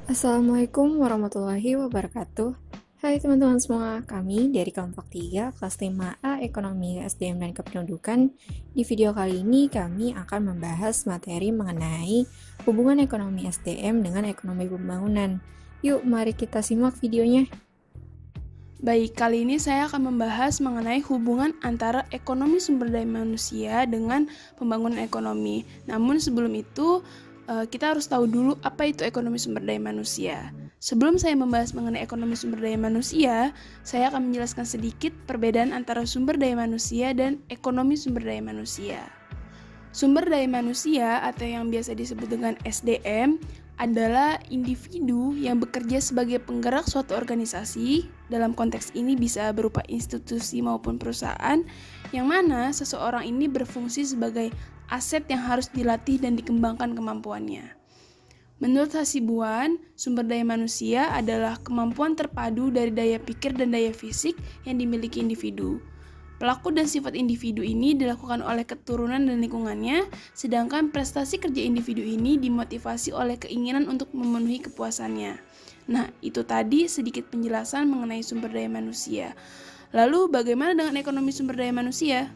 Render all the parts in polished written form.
Assalamualaikum warahmatullahi wabarakatuh. Hai teman-teman semua, kami dari kelompok 3 kelas 5A Ekonomi SDM dan Kependudukan. Di video kali ini kami akan membahas materi mengenai hubungan ekonomi SDM dengan ekonomi pembangunan. Yuk, mari kita simak videonya. Baik, kali ini saya akan membahas mengenai hubungan antara ekonomi sumber daya manusia dengan pembangunan ekonomi. Namun sebelum itu, kita harus tahu dulu apa itu ekonomi sumber daya manusia. Sebelum saya membahas mengenai ekonomi sumber daya manusia, saya akan menjelaskan sedikit perbedaan antara sumber daya manusia dan ekonomi sumber daya manusia. Sumber daya manusia atau yang biasa disebut dengan SDM adalah individu yang bekerja sebagai penggerak suatu organisasi. Dalam konteks ini bisa berupa institusi maupun perusahaan, yang mana seseorang ini berfungsi sebagai aset yang harus dilatih dan dikembangkan kemampuannya. Menurut Hasibuan, sumber daya manusia adalah kemampuan terpadu dari daya pikir dan daya fisik yang dimiliki individu. Pelaku dan sifat individu ini dilakukan oleh keturunan dan lingkungannya, sedangkan prestasi kerja individu ini dimotivasi oleh keinginan untuk memenuhi kepuasannya. Nah, itu tadi sedikit penjelasan mengenai sumber daya manusia. Lalu, bagaimana dengan ekonomi sumber daya manusia?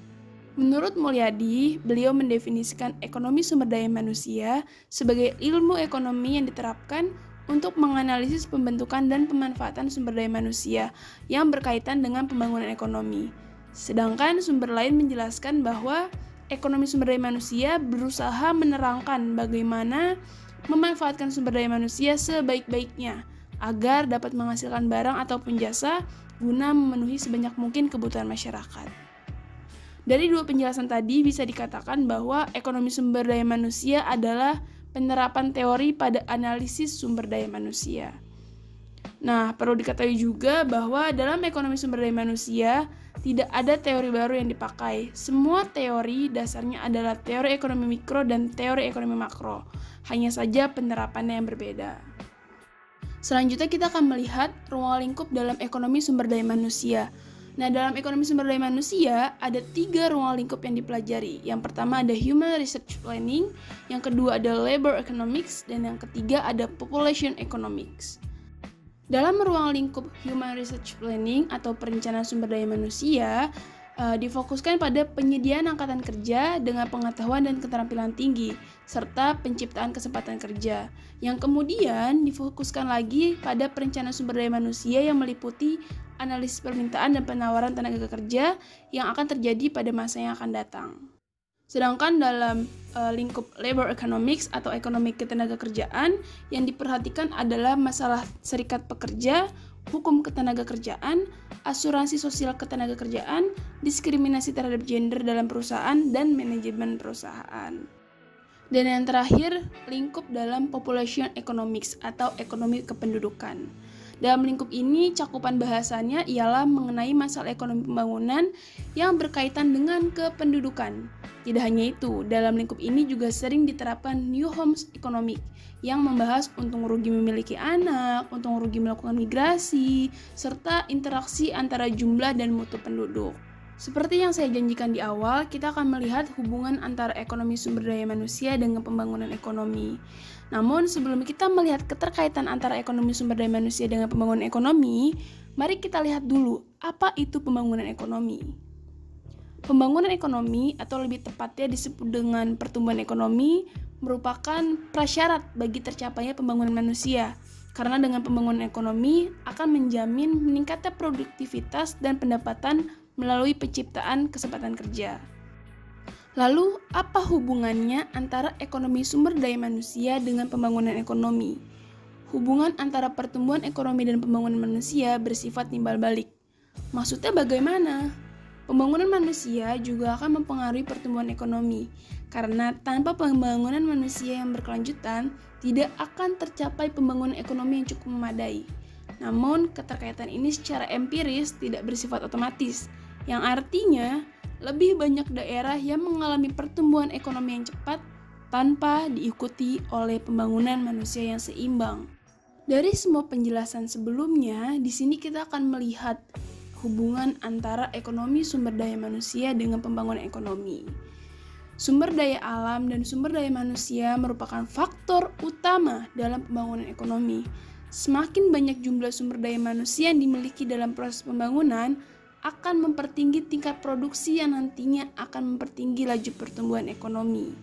Menurut Mulyadi, beliau mendefinisikan ekonomi sumber daya manusia sebagai ilmu ekonomi yang diterapkan untuk menganalisis pembentukan dan pemanfaatan sumber daya manusia yang berkaitan dengan pembangunan ekonomi. Sedangkan sumber lain menjelaskan bahwa ekonomi sumber daya manusia berusaha menerangkan bagaimana memanfaatkan sumber daya manusia sebaik-baiknya agar dapat menghasilkan barang ataupun jasa guna memenuhi sebanyak mungkin kebutuhan masyarakat. Dari dua penjelasan tadi bisa dikatakan bahwa ekonomi sumber daya manusia adalah penerapan teori pada analisis sumber daya manusia. Nah, perlu diketahui juga bahwa dalam ekonomi sumber daya manusia tidak ada teori baru yang dipakai. Semua teori dasarnya adalah teori ekonomi mikro dan teori ekonomi makro. Hanya saja penerapannya yang berbeda. Selanjutnya kita akan melihat ruang lingkup dalam ekonomi sumber daya manusia. Nah, dalam ekonomi sumber daya manusia ada 3 ruang lingkup yang dipelajari. Yang pertama ada Human Research Planning, yang kedua ada Labor Economics, dan yang ketiga ada Population Economics. Dalam ruang lingkup Human Research Planning atau perencanaan sumber daya manusia, difokuskan pada penyediaan angkatan kerja dengan pengetahuan dan keterampilan tinggi, serta penciptaan kesempatan kerja. Yang kemudian difokuskan lagi pada perencanaan sumber daya manusia yang meliputi analisis permintaan dan penawaran tenaga kerja yang akan terjadi pada masa yang akan datang. Sedangkan dalam lingkup labor economics atau ekonomi ketenagakerjaan yang diperhatikan adalah masalah serikat pekerja, hukum ketenagakerjaan, asuransi sosial ketenagakerjaan, diskriminasi terhadap gender dalam perusahaan, dan manajemen perusahaan. Dan yang terakhir, lingkup dalam population economics atau ekonomi kependudukan. Dalam lingkup ini, cakupan bahasannya ialah mengenai masalah ekonomi pembangunan yang berkaitan dengan kependudukan. Tidak hanya itu, dalam lingkup ini juga sering diterapkan New Homes Economic yang membahas untung rugi memiliki anak, untung rugi melakukan migrasi, serta interaksi antara jumlah dan mutu penduduk. Seperti yang saya janjikan di awal, kita akan melihat hubungan antara ekonomi sumber daya manusia dengan pembangunan ekonomi. Namun, sebelum kita melihat keterkaitan antara ekonomi sumber daya manusia dengan pembangunan ekonomi, mari kita lihat dulu apa itu pembangunan ekonomi. Pembangunan ekonomi, atau lebih tepatnya disebut dengan pertumbuhan ekonomi, merupakan prasyarat bagi tercapainya pembangunan manusia. Karena dengan pembangunan ekonomi akan menjamin meningkatnya produktivitas dan pendapatan melalui penciptaan kesempatan kerja. Lalu, apa hubungannya antara ekonomi sumber daya manusia dengan pembangunan ekonomi? Hubungan antara pertumbuhan ekonomi dan pembangunan manusia bersifat timbal balik. Maksudnya bagaimana? Pembangunan manusia juga akan mempengaruhi pertumbuhan ekonomi, karena tanpa pembangunan manusia yang berkelanjutan, tidak akan tercapai pembangunan ekonomi yang cukup memadai. Namun, keterkaitan ini secara empiris tidak bersifat otomatis, yang artinya lebih banyak daerah yang mengalami pertumbuhan ekonomi yang cepat tanpa diikuti oleh pembangunan manusia yang seimbang. Dari semua penjelasan sebelumnya, di sini kita akan melihat hubungan antara ekonomi sumber daya manusia dengan pembangunan ekonomi. Sumber daya alam dan sumber daya manusia merupakan faktor utama dalam pembangunan ekonomi. Semakin banyak jumlah sumber daya manusia yang dimiliki dalam proses pembangunan, akan mempertinggi tingkat produksi yang nantinya akan mempertinggi laju pertumbuhan ekonomi.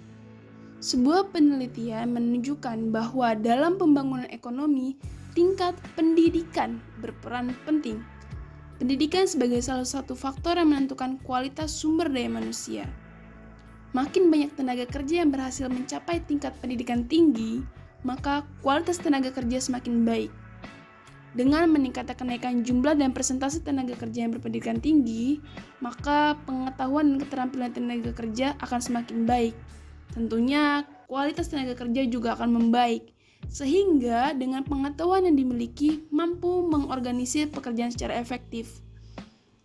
Sebuah penelitian menunjukkan bahwa dalam pembangunan ekonomi, tingkat pendidikan berperan penting. Pendidikan sebagai salah satu faktor yang menentukan kualitas sumber daya manusia. Makin banyak tenaga kerja yang berhasil mencapai tingkat pendidikan tinggi, maka kualitas tenaga kerja semakin baik. Dengan meningkatnya kenaikan jumlah dan persentase tenaga kerja yang berpendidikan tinggi, maka pengetahuan dan keterampilan tenaga kerja akan semakin baik. Tentunya kualitas tenaga kerja juga akan membaik, sehingga dengan pengetahuan yang dimiliki mampu mengorganisir pekerjaan secara efektif.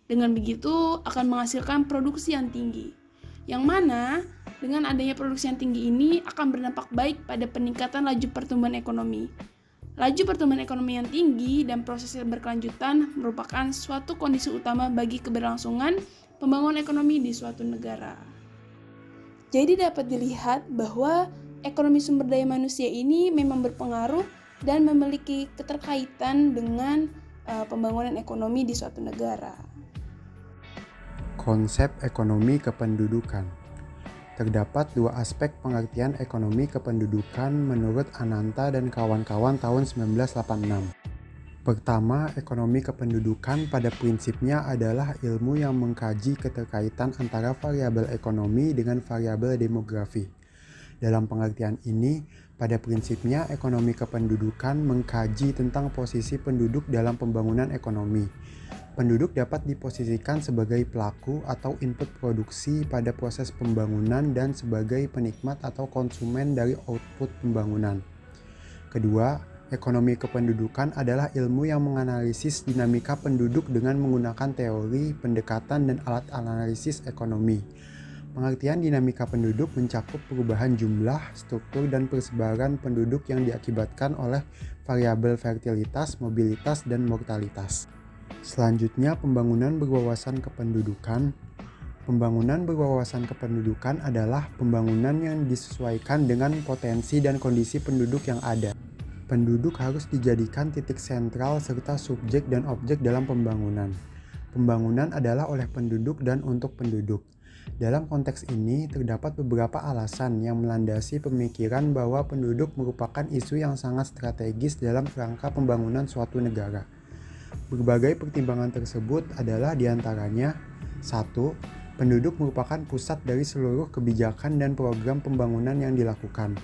Dengan begitu akan menghasilkan produksi yang tinggi, yang mana dengan adanya produksi yang tinggi ini akan berdampak baik pada peningkatan laju pertumbuhan ekonomi. Laju pertumbuhan ekonomi yang tinggi dan proses yang berkelanjutan merupakan suatu kondisi utama bagi keberlangsungan pembangunan ekonomi di suatu negara. Jadi dapat dilihat bahwa ekonomi sumber daya manusia ini memang berpengaruh dan memiliki keterkaitan dengan pembangunan ekonomi di suatu negara. Konsep ekonomi kependudukan. Terdapat dua aspek pengertian ekonomi kependudukan menurut Ananta dan kawan-kawan tahun 1986. Pertama, ekonomi kependudukan pada prinsipnya adalah ilmu yang mengkaji keterkaitan antara variabel ekonomi dengan variabel demografi. Dalam pengertian ini, pada prinsipnya ekonomi kependudukan mengkaji tentang posisi penduduk dalam pembangunan ekonomi. Penduduk dapat diposisikan sebagai pelaku atau input produksi pada proses pembangunan dan sebagai penikmat atau konsumen dari output pembangunan. Kedua, ekonomi kependudukan adalah ilmu yang menganalisis dinamika penduduk dengan menggunakan teori, pendekatan, dan alat analisis ekonomi. Pengertian dinamika penduduk mencakup perubahan jumlah, struktur, dan persebaran penduduk yang diakibatkan oleh variabel fertilitas, mobilitas, dan mortalitas. Selanjutnya, pembangunan berwawasan kependudukan. Pembangunan berwawasan kependudukan adalah pembangunan yang disesuaikan dengan potensi dan kondisi penduduk yang ada. Penduduk harus dijadikan titik sentral serta subjek dan objek dalam pembangunan. Pembangunan adalah oleh penduduk dan untuk penduduk. Dalam konteks ini, terdapat beberapa alasan yang melandasi pemikiran bahwa penduduk merupakan isu yang sangat strategis dalam kerangka pembangunan suatu negara. Berbagai pertimbangan tersebut adalah diantaranya: 1. Penduduk merupakan pusat dari seluruh kebijakan dan program pembangunan yang dilakukan.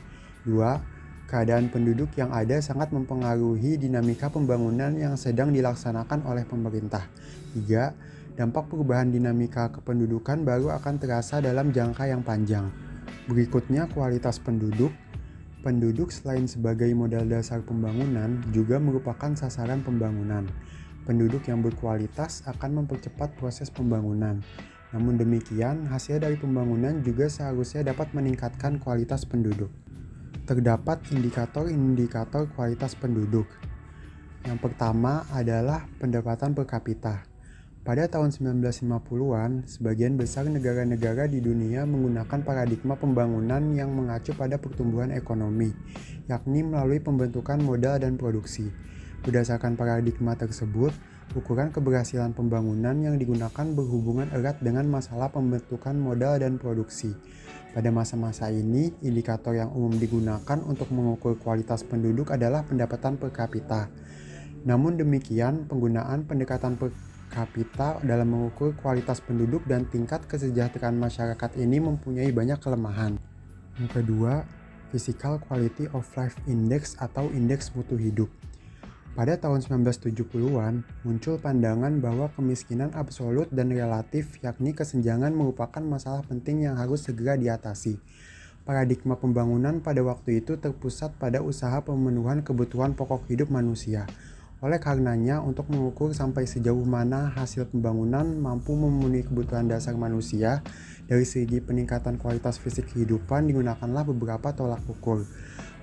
2. Keadaan penduduk yang ada sangat mempengaruhi dinamika pembangunan yang sedang dilaksanakan oleh pemerintah. 3. Dampak perubahan dinamika kependudukan baru akan terasa dalam jangka yang panjang. Berikutnya, kualitas penduduk. Penduduk selain sebagai modal dasar pembangunan juga merupakan sasaran pembangunan. Penduduk yang berkualitas akan mempercepat proses pembangunan. Namun demikian, hasil dari pembangunan juga seharusnya dapat meningkatkan kualitas penduduk. Terdapat indikator-indikator kualitas penduduk. Yang pertama adalah pendapatan per kapita. Pada tahun 1950-an, sebagian besar negara-negara di dunia menggunakan paradigma pembangunan yang mengacu pada pertumbuhan ekonomi, yakni melalui pembentukan modal dan produksi. Berdasarkan paradigma tersebut, ukuran keberhasilan pembangunan yang digunakan berhubungan erat dengan masalah pembentukan modal dan produksi. Pada masa-masa ini, indikator yang umum digunakan untuk mengukur kualitas penduduk adalah pendapatan per kapita. Namun demikian, penggunaan pendekatan per kapita dalam mengukur kualitas penduduk dan tingkat kesejahteraan masyarakat ini mempunyai banyak kelemahan. Yang kedua, Physical Quality of Life Index atau indeks mutu hidup. Pada tahun 1970-an, muncul pandangan bahwa kemiskinan absolut dan relatif, yakni kesenjangan, merupakan masalah penting yang harus segera diatasi. Paradigma pembangunan pada waktu itu terpusat pada usaha pemenuhan kebutuhan pokok hidup manusia. Oleh karenanya, untuk mengukur sampai sejauh mana hasil pembangunan mampu memenuhi kebutuhan dasar manusia dari segi peningkatan kualitas fisik kehidupan, digunakanlah beberapa tolak ukur.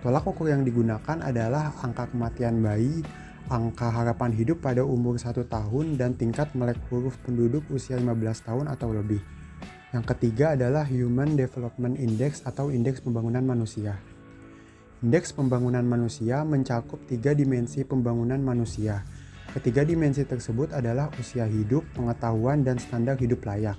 Tolak ukur yang digunakan adalah angka kematian bayi, angka harapan hidup pada umur 1 tahun, dan tingkat melek huruf penduduk usia 15 tahun atau lebih. Yang ketiga adalah Human Development Index atau Indeks Pembangunan Manusia. Indeks Pembangunan Manusia mencakup 3 dimensi pembangunan manusia. Ketiga dimensi tersebut adalah usia hidup, pengetahuan, dan standar hidup layak.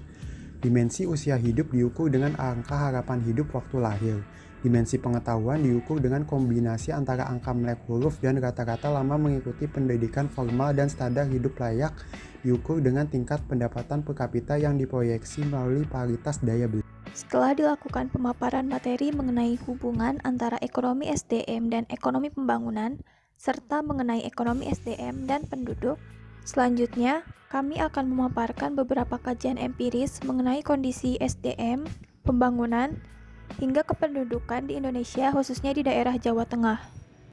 Dimensi usia hidup diukur dengan angka harapan hidup waktu lahir. Dimensi pengetahuan diukur dengan kombinasi antara angka melek huruf dan rata-rata lama mengikuti pendidikan formal, dan standar hidup layak diukur dengan tingkat pendapatan per kapita yang diproyeksi melalui paritas daya beli. Setelah dilakukan pemaparan materi mengenai hubungan antara ekonomi SDM dan ekonomi pembangunan, serta mengenai ekonomi SDM dan penduduk, selanjutnya kami akan memaparkan beberapa kajian empiris mengenai kondisi SDM, pembangunan, hingga kependudukan di Indonesia, khususnya di daerah Jawa Tengah.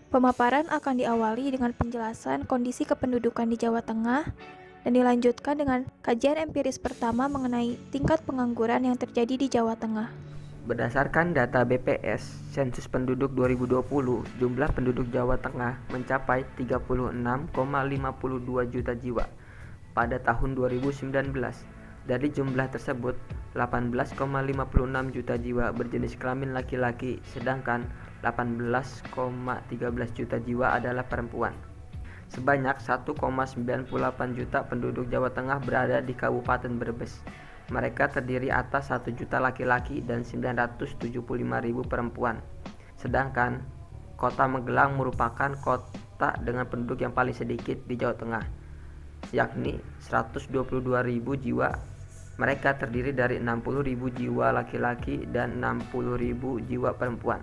Pemaparan akan diawali dengan penjelasan kondisi kependudukan di Jawa Tengah dan dilanjutkan dengan kajian empiris pertama mengenai tingkat pengangguran yang terjadi di Jawa Tengah. Berdasarkan data BPS, sensus penduduk 2020, jumlah penduduk Jawa Tengah mencapai 36,52 juta jiwa pada tahun 2019. Dari jumlah tersebut, 18,56 juta jiwa berjenis kelamin laki-laki, sedangkan 18,13 juta jiwa adalah perempuan. Sebanyak 1,98 juta penduduk Jawa Tengah berada di Kabupaten Brebes. Mereka terdiri atas 1 juta laki-laki dan 975.000 perempuan. Sedangkan Kota Magelang merupakan kota dengan penduduk yang paling sedikit di Jawa Tengah, yakni 122.000 jiwa. Mereka terdiri dari 60.000 jiwa laki-laki dan 60.000 jiwa perempuan.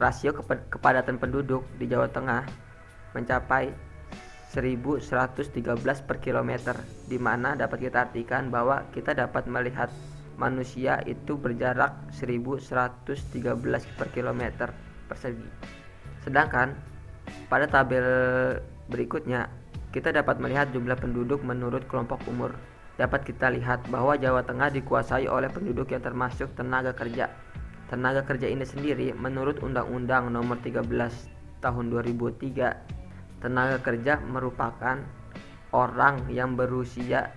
Rasio kepadatan penduduk di Jawa Tengah mencapai 1.113 per kilometer, di mana dapat kita artikan bahwa kita dapat melihat manusia itu berjarak 1.113 per kilometer persegi. Sedangkan pada tabel berikutnya kita dapat melihat jumlah penduduk menurut kelompok umur. Dapat kita lihat bahwa Jawa Tengah dikuasai oleh penduduk yang termasuk tenaga kerja. Tenaga kerja ini sendiri menurut Undang-Undang Nomor 13 Tahun 2003, tenaga kerja merupakan orang yang berusia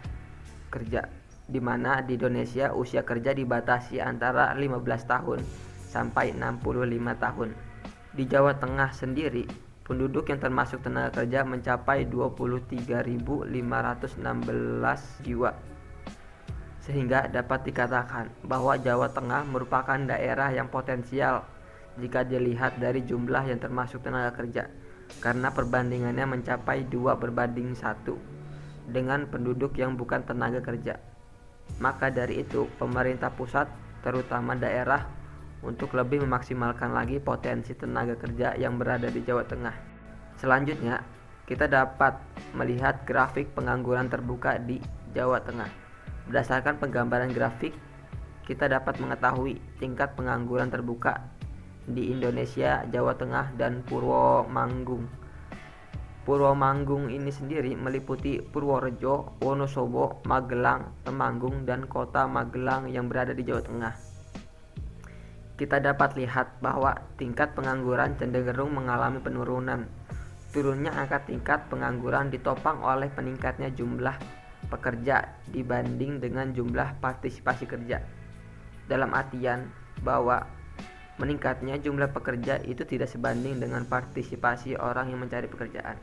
kerja, di mana di Indonesia usia kerja dibatasi antara 15 tahun sampai 65 tahun. Di Jawa Tengah sendiri, penduduk yang termasuk tenaga kerja mencapai 23.516 jiwa. Sehingga dapat dikatakan bahwa Jawa Tengah merupakan daerah yang potensial jika dilihat dari jumlah yang termasuk tenaga kerja, karena perbandingannya mencapai 2:1 dengan penduduk yang bukan tenaga kerja. Maka dari itu, pemerintah pusat, terutama daerah, untuk lebih memaksimalkan lagi potensi tenaga kerja yang berada di Jawa Tengah. Selanjutnya, kita dapat melihat grafik pengangguran terbuka di Jawa Tengah. Berdasarkan penggambaran grafik, kita dapat mengetahui tingkat pengangguran terbuka di Indonesia, Jawa Tengah, dan Purwomanggung. Purwomanggung ini sendiri meliputi Purworejo, Wonosobo, Magelang, Temanggung, dan Kota Magelang yang berada di Jawa Tengah. Kita dapat lihat bahwa tingkat pengangguran cenderung mengalami penurunan. Turunnya angka tingkat pengangguran ditopang oleh peningkatnya jumlah pekerja dibanding dengan jumlah partisipasi kerja. Dalam artian bahwa meningkatnya jumlah pekerja itu tidak sebanding dengan partisipasi orang yang mencari pekerjaan.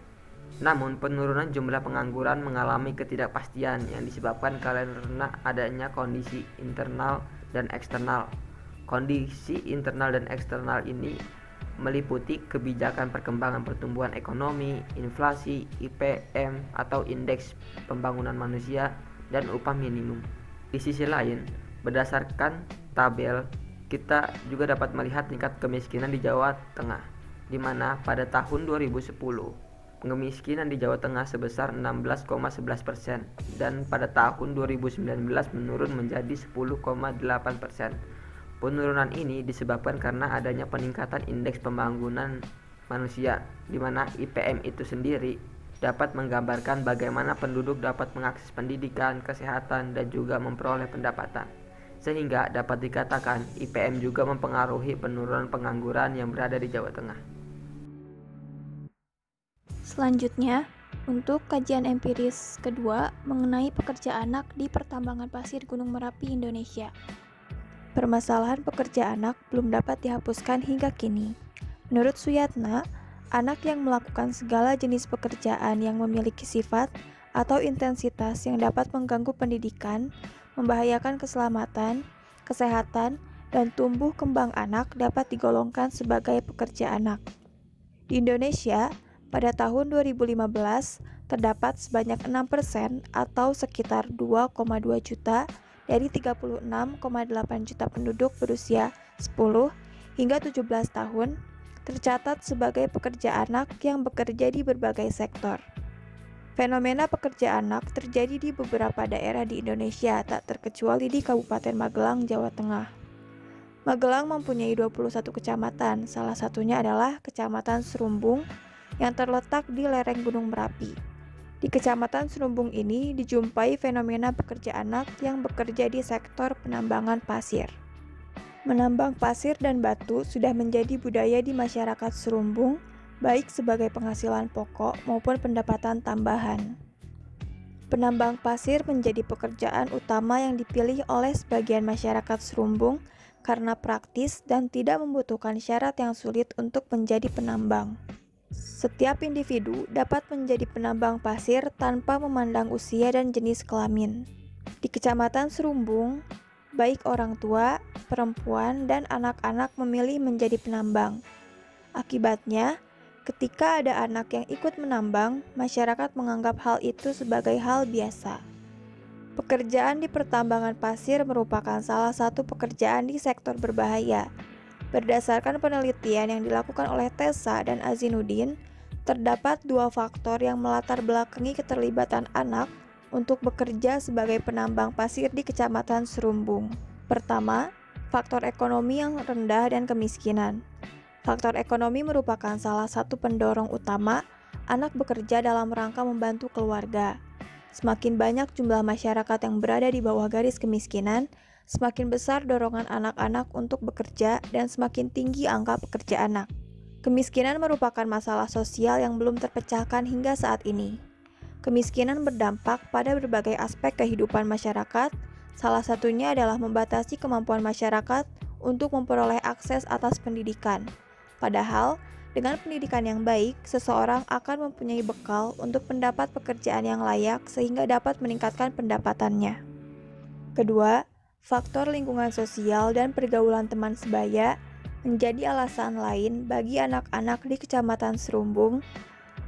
Namun, penurunan jumlah pengangguran mengalami ketidakpastian yang disebabkan karena adanya kondisi internal dan eksternal. Kondisi internal dan eksternal ini meliputi kebijakan perkembangan pertumbuhan ekonomi, inflasi, IPM atau Indeks Pembangunan Manusia, dan upah minimum. Di sisi lain, berdasarkan tabel, kita juga dapat melihat tingkat kemiskinan di Jawa Tengah, di mana pada tahun 2010 kemiskinan di Jawa Tengah sebesar 16,11% dan pada tahun 2019 menurun menjadi 10,8%. Penurunan ini disebabkan karena adanya peningkatan indeks pembangunan manusia, di mana IPM itu sendiri dapat menggambarkan bagaimana penduduk dapat mengakses pendidikan, kesehatan, dan juga memperoleh pendapatan. Sehingga dapat dikatakan IPM juga mempengaruhi penurunan pengangguran yang berada di Jawa Tengah. Selanjutnya, Untuk kajian empiris kedua mengenai pekerja anak di pertambangan pasir Gunung Merapi, Indonesia. Permasalahan pekerja anak belum dapat dihapuskan hingga kini. Menurut Suyatna, anak yang melakukan segala jenis pekerjaan yang memiliki sifat atau intensitas yang dapat mengganggu pendidikan, membahayakan keselamatan, kesehatan, dan tumbuh kembang anak dapat digolongkan sebagai pekerja anak. Di Indonesia, pada tahun 2015, terdapat sebanyak 6% atau sekitar 2,2 juta dari 36,8 juta penduduk berusia 10 hingga 17 tahun tercatat sebagai pekerja anak yang bekerja di berbagai sektor. Fenomena pekerja anak terjadi di beberapa daerah di Indonesia, tak terkecuali di Kabupaten Magelang, Jawa Tengah. Magelang mempunyai 21 kecamatan, salah satunya adalah Kecamatan Serumbung yang terletak di lereng Gunung Merapi. Di Kecamatan Serumbung ini dijumpai fenomena pekerja anak yang bekerja di sektor penambangan pasir. Menambang pasir dan batu sudah menjadi budaya di masyarakat Serumbung, baik sebagai penghasilan pokok maupun pendapatan tambahan. Penambang pasir menjadi pekerjaan utama yang dipilih oleh sebagian masyarakat Serumbung karena praktis dan tidak membutuhkan syarat yang sulit untuk menjadi penambang. Setiap individu dapat menjadi penambang pasir tanpa memandang usia dan jenis kelamin. Di Kecamatan Serumbung, baik orang tua, perempuan, dan anak-anak memilih menjadi penambang. Akibatnya, ketika ada anak yang ikut menambang, masyarakat menganggap hal itu sebagai hal biasa. Pekerjaan di pertambangan pasir merupakan salah satu pekerjaan di sektor berbahaya. Berdasarkan penelitian yang dilakukan oleh Tessa dan Azinuddin, terdapat 2 faktor yang melatar belakangi keterlibatan anak untuk bekerja sebagai penambang pasir di Kecamatan Serumbung. Pertama, faktor ekonomi yang rendah dan kemiskinan. Faktor ekonomi merupakan salah satu pendorong utama anak bekerja dalam rangka membantu keluarga. Semakin banyak jumlah masyarakat yang berada di bawah garis kemiskinan, semakin besar dorongan anak-anak untuk bekerja dan semakin tinggi angka pekerja anak. Kemiskinan merupakan masalah sosial yang belum terpecahkan hingga saat ini. Kemiskinan berdampak pada berbagai aspek kehidupan masyarakat, salah satunya adalah membatasi kemampuan masyarakat untuk memperoleh akses atas pendidikan. Padahal, dengan pendidikan yang baik, seseorang akan mempunyai bekal untuk mendapat pekerjaan yang layak sehingga dapat meningkatkan pendapatannya. Kedua, faktor lingkungan sosial dan pergaulan teman sebaya menjadi alasan lain bagi anak-anak di Kecamatan Serumbung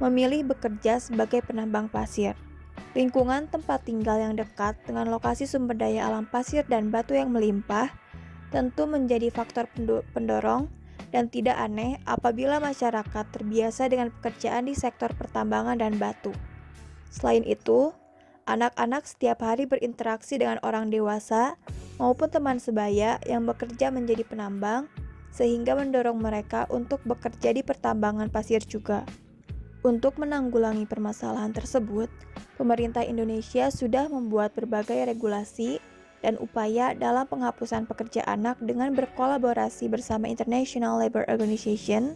memilih bekerja sebagai penambang pasir. Lingkungan tempat tinggal yang dekat dengan lokasi sumber daya alam pasir dan batu yang melimpah tentu menjadi faktor pendorong dan tidak aneh apabila masyarakat terbiasa dengan pekerjaan di sektor pertambangan dan batu. Selain itu, anak-anak setiap hari berinteraksi dengan orang dewasa maupun teman sebaya yang bekerja menjadi penambang, sehingga mendorong mereka untuk bekerja di pertambangan pasir juga. Untuk menanggulangi permasalahan tersebut, pemerintah Indonesia sudah membuat berbagai regulasi dan upaya dalam penghapusan pekerja anak dengan berkolaborasi bersama International Labour Organization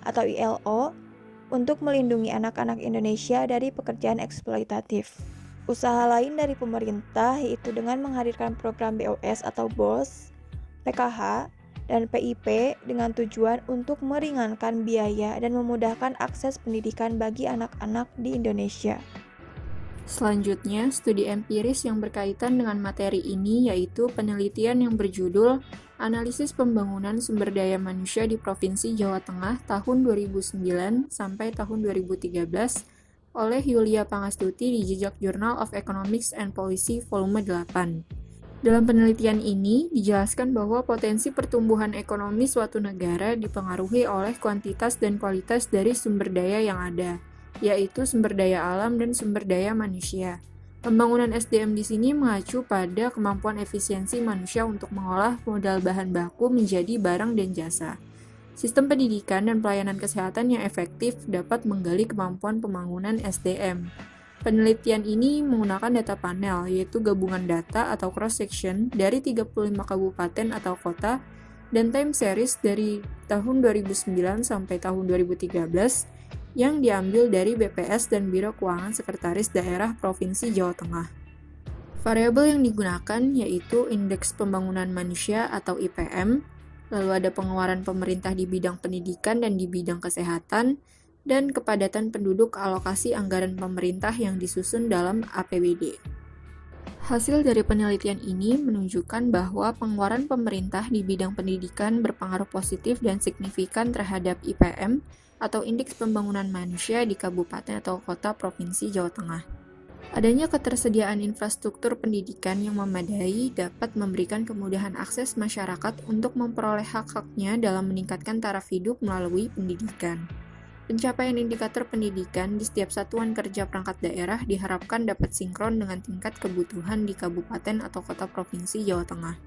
atau ILO untuk melindungi anak-anak Indonesia dari pekerjaan eksploitatif. Usaha lain dari pemerintah yaitu dengan menghadirkan program BOS atau BOS, PKH, dan PIP dengan tujuan untuk meringankan biaya dan memudahkan akses pendidikan bagi anak-anak di Indonesia. Selanjutnya, studi empiris yang berkaitan dengan materi ini yaitu penelitian yang berjudul Analisis Pembangunan Sumber Daya Manusia di Provinsi Jawa Tengah tahun 2009 sampai tahun 2013 oleh Yulia Pangastuti di Jejak Journal of Economics and Policy volume 8. Dalam penelitian ini, dijelaskan bahwa potensi pertumbuhan ekonomi suatu negara dipengaruhi oleh kuantitas dan kualitas dari sumber daya yang ada, yaitu sumber daya alam dan sumber daya manusia. Pembangunan SDM di sini mengacu pada kemampuan efisiensi manusia untuk mengolah modal bahan baku menjadi barang dan jasa. Sistem pendidikan dan pelayanan kesehatan yang efektif dapat menggali kemampuan pembangunan SDM. Penelitian ini menggunakan data panel, yaitu gabungan data atau cross-section dari 35 kabupaten atau kota, dan time series dari tahun 2009 sampai tahun 2013, yang diambil dari BPS dan Biro Keuangan Sekretaris Daerah Provinsi Jawa Tengah. Variabel yang digunakan yaitu Indeks Pembangunan Manusia atau IPM, lalu ada pengeluaran pemerintah di bidang pendidikan dan di bidang kesehatan, dan kepadatan penduduk alokasi anggaran pemerintah yang disusun dalam APBD. Hasil dari penelitian ini menunjukkan bahwa pengeluaran pemerintah di bidang pendidikan berpengaruh positif dan signifikan terhadap IPM atau Indeks Pembangunan Manusia di kabupaten atau kota provinsi Jawa Tengah. Adanya ketersediaan infrastruktur pendidikan yang memadai dapat memberikan kemudahan akses masyarakat untuk memperoleh hak-haknya dalam meningkatkan taraf hidup melalui pendidikan. Pencapaian indikator pendidikan di setiap satuan kerja perangkat daerah diharapkan dapat sinkron dengan tingkat kebutuhan di kabupaten atau kota provinsi Jawa Tengah.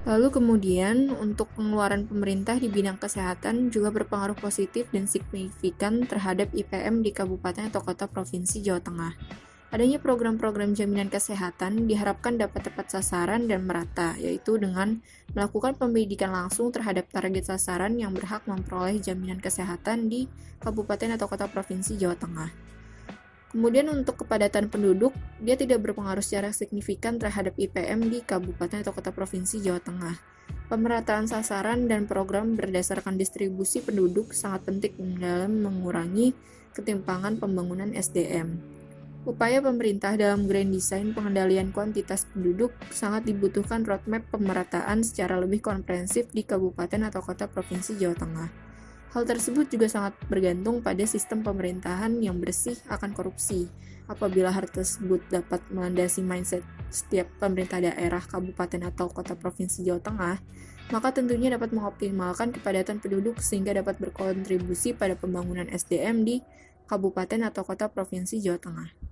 Lalu kemudian, untuk pengeluaran pemerintah di bidang kesehatan juga berpengaruh positif dan signifikan terhadap IPM di kabupaten atau kota provinsi Jawa Tengah. Adanya program-program jaminan kesehatan diharapkan dapat tepat sasaran dan merata, yaitu dengan melakukan pendidikan langsung terhadap target sasaran yang berhak memperoleh jaminan kesehatan di kabupaten atau kota provinsi Jawa Tengah. Kemudian untuk kepadatan penduduk, dia tidak berpengaruh secara signifikan terhadap IPM di kabupaten atau kota provinsi Jawa Tengah. Pemerataan sasaran dan program berdasarkan distribusi penduduk sangat penting dalam mengurangi ketimpangan pembangunan SDM. Upaya pemerintah dalam grand design pengendalian kuantitas penduduk sangat dibutuhkan roadmap pemerataan secara lebih komprehensif di kabupaten atau kota provinsi Jawa Tengah. Hal tersebut juga sangat bergantung pada sistem pemerintahan yang bersih akan korupsi. Apabila hal tersebut dapat melandasi mindset setiap pemerintah daerah, kabupaten atau kota provinsi Jawa Tengah, maka tentunya dapat mengoptimalkan kepadatan penduduk sehingga dapat berkontribusi pada pembangunan SDM di kabupaten atau kota provinsi Jawa Tengah.